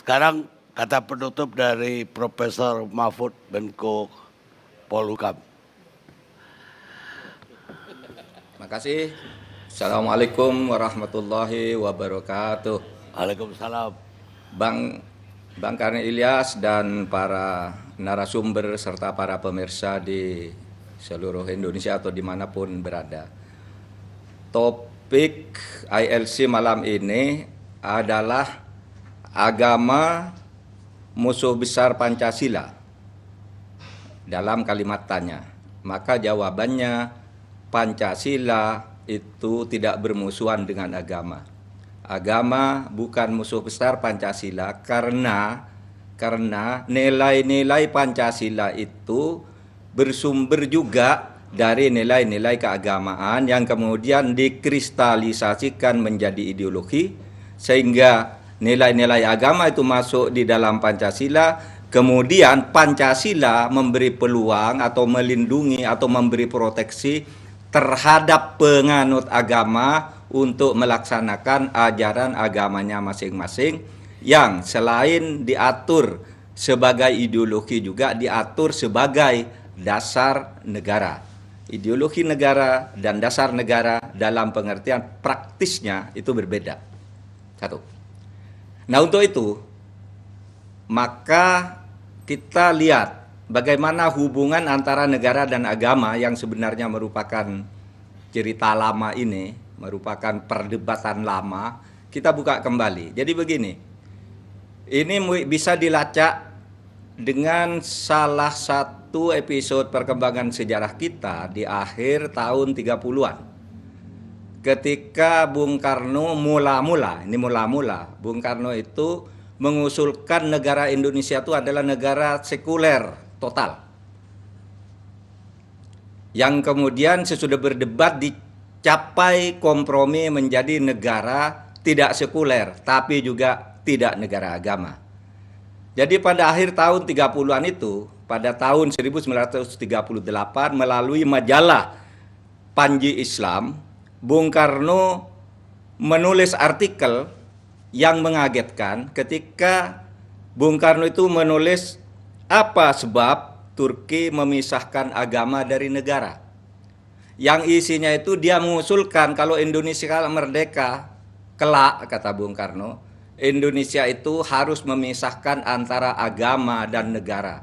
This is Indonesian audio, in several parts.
Sekarang kata penutup dari Profesor Mahfud Menko Polhukam. Makasih. Assalamualaikum warahmatullahi wabarakatuh. Waalaikumsalam. Bang Karni Ilyas dan para narasumber serta para pemirsa di seluruh Indonesia atau dimanapun berada. Topik ILC malam ini adalah agama musuh besar Pancasila dalam kalimat tanya. Maka jawabannya Pancasila itu tidak bermusuhan dengan agama. Agama bukan musuh besar Pancasila karena nilai-nilai Pancasila itu bersumber juga dari nilai-nilai keagamaan yang kemudian dikristalisasikan menjadi ideologi, sehingga nilai-nilai agama itu masuk di dalam Pancasila. Kemudian Pancasila memberi peluang atau melindungi atau memberi proteksi terhadap penganut agama untuk melaksanakan ajaran agamanya masing-masing, yang selain diatur sebagai ideologi juga diatur sebagai dasar negara. Ideologi negara dan dasar negara dalam pengertian praktisnya itu berbeda. Satu. Nah, untuk itu maka kita lihat bagaimana hubungan antara negara dan agama yang sebenarnya merupakan cerita lama ini, merupakan perdebatan lama, kita buka kembali. Jadi begini, ini bisa dilacak dengan salah satu episode perkembangan sejarah kita di akhir tahun 30-an. Ketika Bung Karno mula-mula, Bung Karno itu mengusulkan negara Indonesia itu adalah negara sekuler total. Yang kemudian sesudah berdebat dicapai kompromi menjadi negara tidak sekuler, tapi juga tidak negara agama. Jadi pada akhir tahun 30-an itu, pada tahun 1938 melalui majalah Panji Islam, Bung Karno menulis artikel yang mengagetkan ketika Bung Karno itu menulis apa sebab Turki memisahkan agama dari negara. Yang isinya itu dia mengusulkan kalau Indonesia merdeka kelak, kata Bung Karno, Indonesia itu harus memisahkan antara agama dan negara.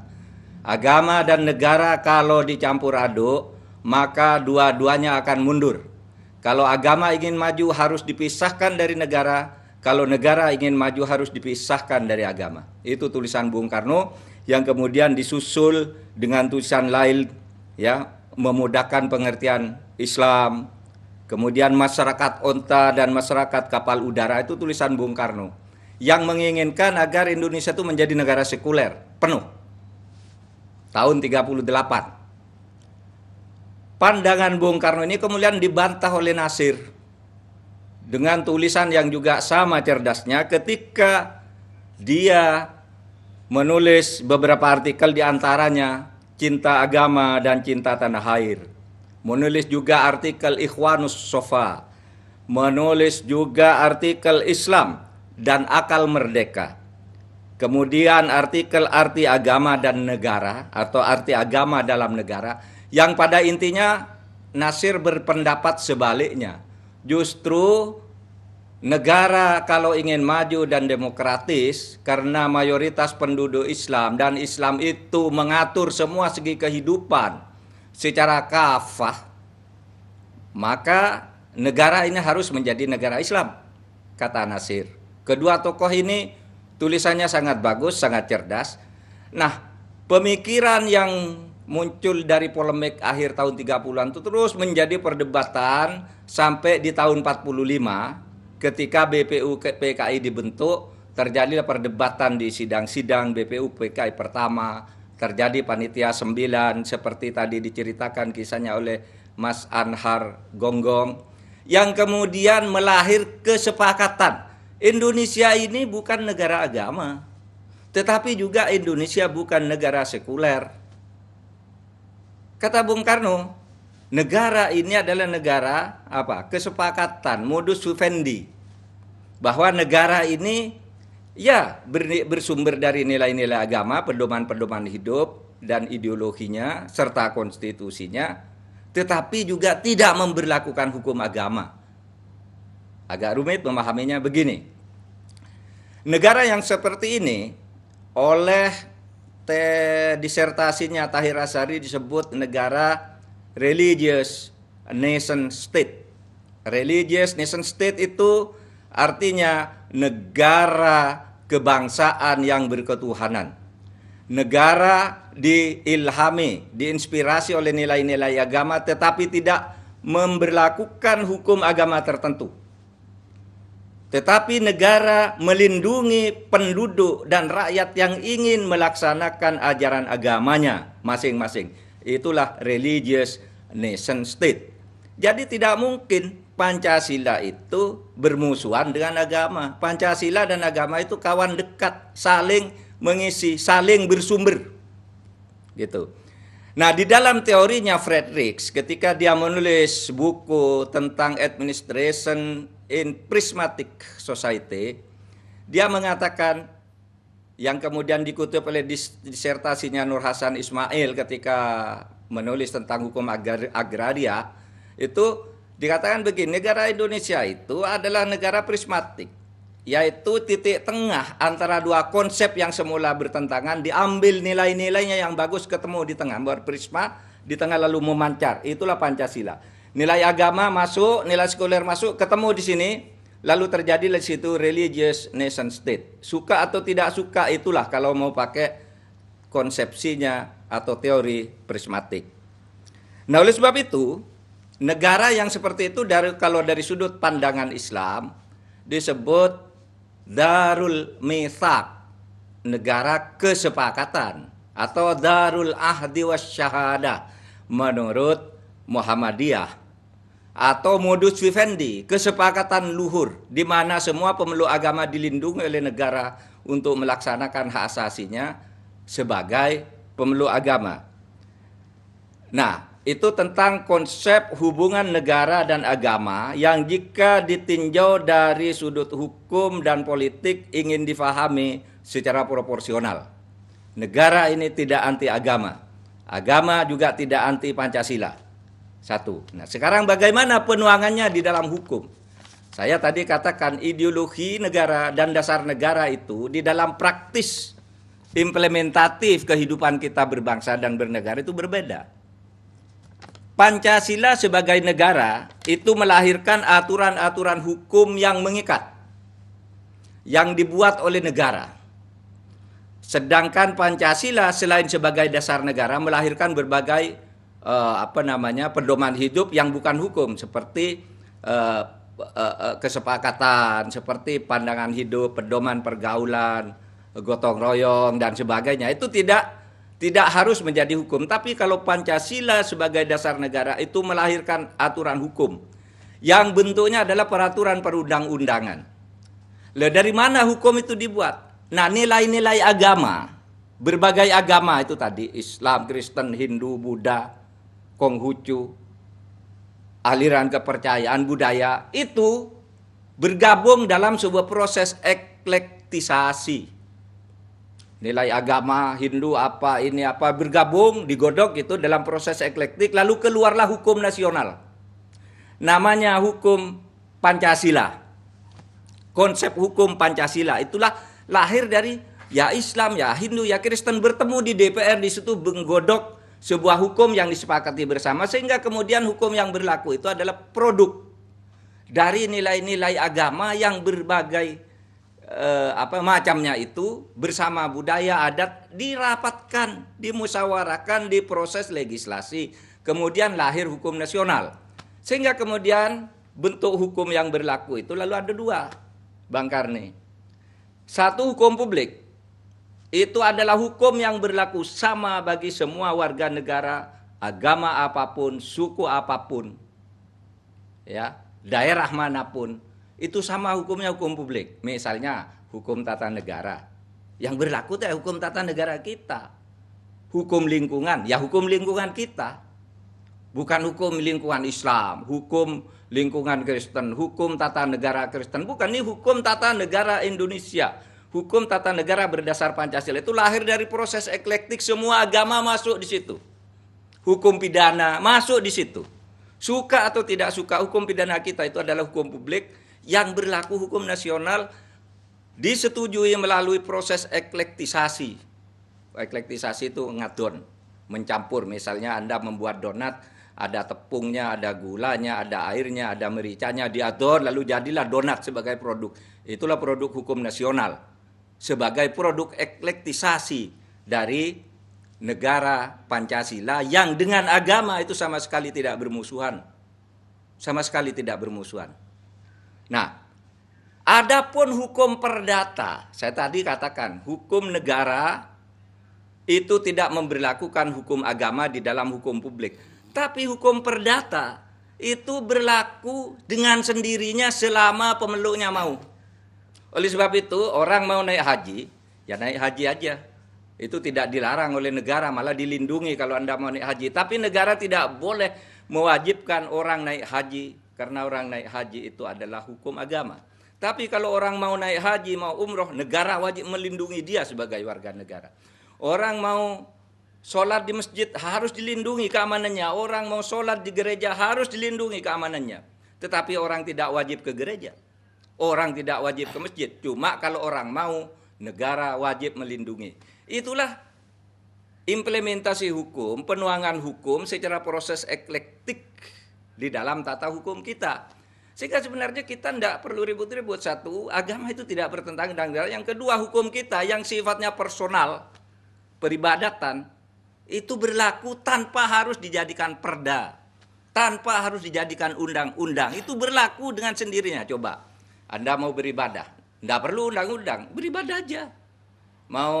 Agama dan negara kalau dicampur aduk, maka dua-duanya akan mundur. Kalau agama ingin maju harus dipisahkan dari negara, kalau negara ingin maju harus dipisahkan dari agama. Itu tulisan Bung Karno yang kemudian disusul dengan tulisan lain, ya, memudahkan pengertian Islam. Kemudian masyarakat onta dan masyarakat kapal udara, itu tulisan Bung Karno yang menginginkan agar Indonesia itu menjadi negara sekuler penuh. Tahun 38. Pandangan Bung Karno ini kemudian dibantah oleh Nasir dengan tulisan yang juga sama cerdasnya ketika dia menulis beberapa artikel, diantaranya Cinta Agama dan Cinta Tanah Air. Menulis juga artikel Ikhwanus Sofa. Menulis juga artikel Islam dan Akal Merdeka. Kemudian artikel Arti Agama dan Negara atau Arti Agama dalam Negara, yang pada intinya Nasir berpendapat sebaliknya. Justru negara kalau ingin maju dan demokratis karena mayoritas penduduk Islam dan Islam itu mengatur semua segi kehidupan secara kafah, maka negara ini harus menjadi negara Islam, kata Nasir. Kedua tokoh ini tulisannya sangat bagus, sangat cerdas. Nah, pemikiran yang muncul dari polemik akhir tahun 30-an itu terus menjadi perdebatan sampai di tahun 45 ketika BPU PKI dibentuk, terjadilah perdebatan di sidang-sidang BPU PKI pertama, terjadi panitia 9 seperti tadi diceritakan kisahnya oleh Mas Anhar Gonggong, yang kemudian melahir kesepakatan Indonesia ini bukan negara agama, tetapi juga Indonesia bukan negara sekuler. Kata Bung Karno, negara ini adalah negara apa? Kesepakatan, modus vivendi, bahwa negara ini Ya, bersumber dari nilai-nilai agama, pedoman-pedoman hidup, dan ideologinya, serta konstitusinya, tetapi juga tidak memberlakukan hukum agama. Agak rumit memahaminya begini. Negara yang seperti ini, oleh disertasinya Tahir Asari disebut negara religious nation state. Religious nation state itu artinya negara kebangsaan yang berketuhanan. Negara diilhami, diinspirasi oleh nilai-nilai agama tetapi tidak memberlakukan hukum agama tertentu. Tetapi negara melindungi penduduk dan rakyat yang ingin melaksanakan ajaran agamanya masing-masing. Itulah religious nation state. Jadi tidak mungkin Pancasila itu bermusuhan dengan agama. Pancasila dan agama itu kawan dekat, saling mengisi, saling bersumber. Gitu. Nah, di dalam teorinya Friedrich, ketika dia menulis buku tentang administration in prismatic society, dia mengatakan, yang kemudian dikutip oleh disertasinya Nur Hasan Ismail ketika menulis tentang hukum agraria, itu dikatakan begini, negara Indonesia itu adalah negara prismatik, yaitu titik tengah antara dua konsep yang semula bertentangan, diambil nilai-nilainya yang bagus ketemu di tengah, berprisma di tengah lalu memancar. Itulah Pancasila. Nilai agama masuk, nilai sekuler masuk, ketemu di sini, lalu terjadi di situ religious nation state. Suka atau tidak suka, itulah kalau mau pakai konsepsinya atau teori prismatik. Nah, oleh sebab itu, negara yang seperti itu kalau dari sudut pandangan Islam disebut Darul Mithaq, negara kesepakatan, atau Darul Ahdi Wasyahadah menurut Muhammadiyah, atau modus vivendi, kesepakatan luhur, di mana semua pemeluk agama dilindungi oleh negara untuk melaksanakan hak asasinya sebagai pemeluk agama. Nah, itu tentang konsep hubungan negara dan agama yang jika ditinjau dari sudut hukum dan politik ingin difahami secara proporsional. Negara ini tidak anti agama. Agama juga tidak anti Pancasila. Satu. Nah, sekarang bagaimana penuangannya di dalam hukum? Saya tadi katakan ideologi negara dan dasar negara itu di dalam praktis implementatif kehidupan kita berbangsa dan bernegara itu berbeda. Pancasila sebagai negara itu melahirkan aturan-aturan hukum yang mengikat, yang dibuat oleh negara. Sedangkan Pancasila selain sebagai dasar negara melahirkan berbagai pedoman hidup yang bukan hukum, seperti kesepakatan, seperti pandangan hidup, pedoman pergaulan, gotong royong dan sebagainya. Itu tidak harus menjadi hukum, tapi kalau Pancasila sebagai dasar negara itu melahirkan aturan hukum yang bentuknya adalah peraturan perundang-undangan. Lah, dari mana hukum itu dibuat? Nah, nilai-nilai agama, berbagai agama itu tadi, Islam, Kristen, Hindu, Buddha, Konghucu, aliran kepercayaan budaya, itu bergabung dalam sebuah proses eklektisasi. Nilai agama, Hindu apa, ini apa, bergabung, digodok itu dalam proses eklektik, lalu keluarlah hukum nasional. Namanya hukum Pancasila. Konsep hukum Pancasila itulah lahir dari ya Islam, ya Hindu, ya Kristen bertemu di DPR, di situ menggodok sebuah hukum yang disepakati bersama, sehingga kemudian hukum yang berlaku itu adalah produk dari nilai-nilai agama yang berbagai macamnya itu bersama budaya adat dirapatkan, dimusyawarahkan, diproses legislasi, kemudian lahir hukum nasional. Sehingga kemudian bentuk hukum yang berlaku itu lalu ada dua, Bang Karni. Satu, hukum publik. Itu adalah hukum yang berlaku sama bagi semua warga negara, agama apapun, suku apapun, ya, daerah manapun. Itu sama hukumnya, hukum publik. Misalnya hukum tata negara. Yang berlaku itu hukum tata negara kita. Hukum lingkungan, ya hukum lingkungan kita. Bukan hukum lingkungan Islam, hukum lingkungan Kristen, hukum tata negara Kristen. Bukan, ini hukum tata negara Indonesia. Hukum tata negara berdasar Pancasila itu lahir dari proses eklektik, semua agama masuk di situ. Hukum pidana masuk di situ. Suka atau tidak suka, hukum pidana kita itu adalah hukum publik yang berlaku hukum nasional, disetujui melalui proses eklektisasi. Eklektisasi itu ngadon, mencampur. Misalnya Anda membuat donat, ada tepungnya, ada gulanya, ada airnya, ada mericanya, diadon, lalu jadilah donat sebagai produk. Itulah produk hukum nasional. Sebagai produk eklektisasi dari negara Pancasila yang dengan agama itu sama sekali tidak bermusuhan. Sama sekali tidak bermusuhan. Nah, adapun hukum perdata, saya tadi katakan hukum negara itu tidak memberlakukan hukum agama di dalam hukum publik. Tapi hukum perdata itu berlaku dengan sendirinya selama pemeluknya mau. Oleh sebab itu, orang mau naik haji, ya naik haji aja. Itu tidak dilarang oleh negara, malah dilindungi kalau Anda mau naik haji. Tapi negara tidak boleh mewajibkan orang naik haji, karena orang naik haji itu adalah hukum agama. Tapi kalau orang mau naik haji, mau umroh, negara wajib melindungi dia sebagai warga negara. Orang mau sholat di masjid harus dilindungi keamanannya. Orang mau sholat di gereja harus dilindungi keamanannya. Tetapi orang tidak wajib ke gereja. Orang tidak wajib ke masjid. Cuma kalau orang mau, negara wajib melindungi. Itulah implementasi hukum, penuangan hukum secara proses eklektik di dalam tata hukum kita. Sehingga sebenarnya kita tidak perlu ribut-ribut. Satu, agama itu tidak bertentangan dengan negara. Yang kedua, hukum kita yang sifatnya personal, peribadatan, itu berlaku tanpa harus dijadikan perda. Tanpa harus dijadikan undang-undang. Itu berlaku dengan sendirinya. Coba. Anda mau beribadah, tidak perlu undang-undang, beribadah aja. Mau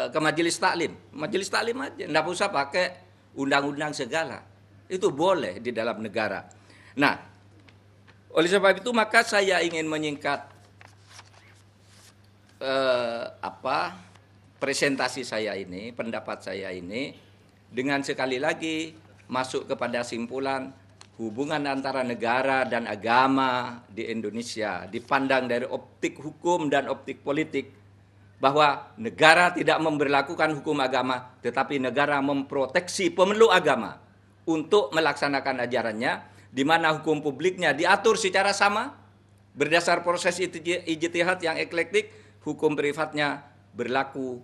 ke majelis taklim aja, tidak usah pakai undang-undang segala. Itu boleh di dalam negara. Nah, oleh sebab itu maka saya ingin menyingkat presentasi saya ini, pendapat saya ini, dengan sekali lagi masuk kepada simpulan. Hubungan antara negara dan agama di Indonesia dipandang dari optik hukum dan optik politik, bahwa negara tidak memberlakukan hukum agama, tetapi negara memproteksi pemeluk agama untuk melaksanakan ajarannya, di mana hukum publiknya diatur secara sama berdasar proses ijtihad yang eklektik, hukum privatnya berlaku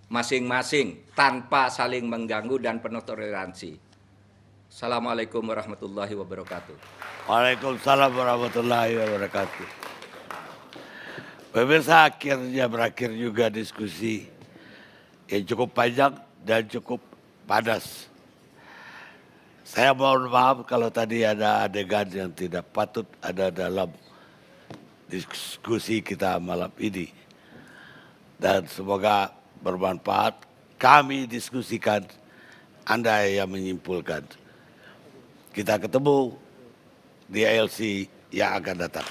masing-masing tanpa saling mengganggu dan penuh toleransi. Assalamualaikum warahmatullahi wabarakatuh. Waalaikumsalam warahmatullahi wabarakatuh. Pemirsa, akhirnya berakhir juga diskusi yang cukup panjang dan cukup panas. Saya mohon maaf kalau tadi ada adegan yang tidak patut ada dalam diskusi kita malam ini. Dan semoga bermanfaat. Kami diskusikan, Anda yang menyimpulkan. Kita ketemu di ALC yang akan datang.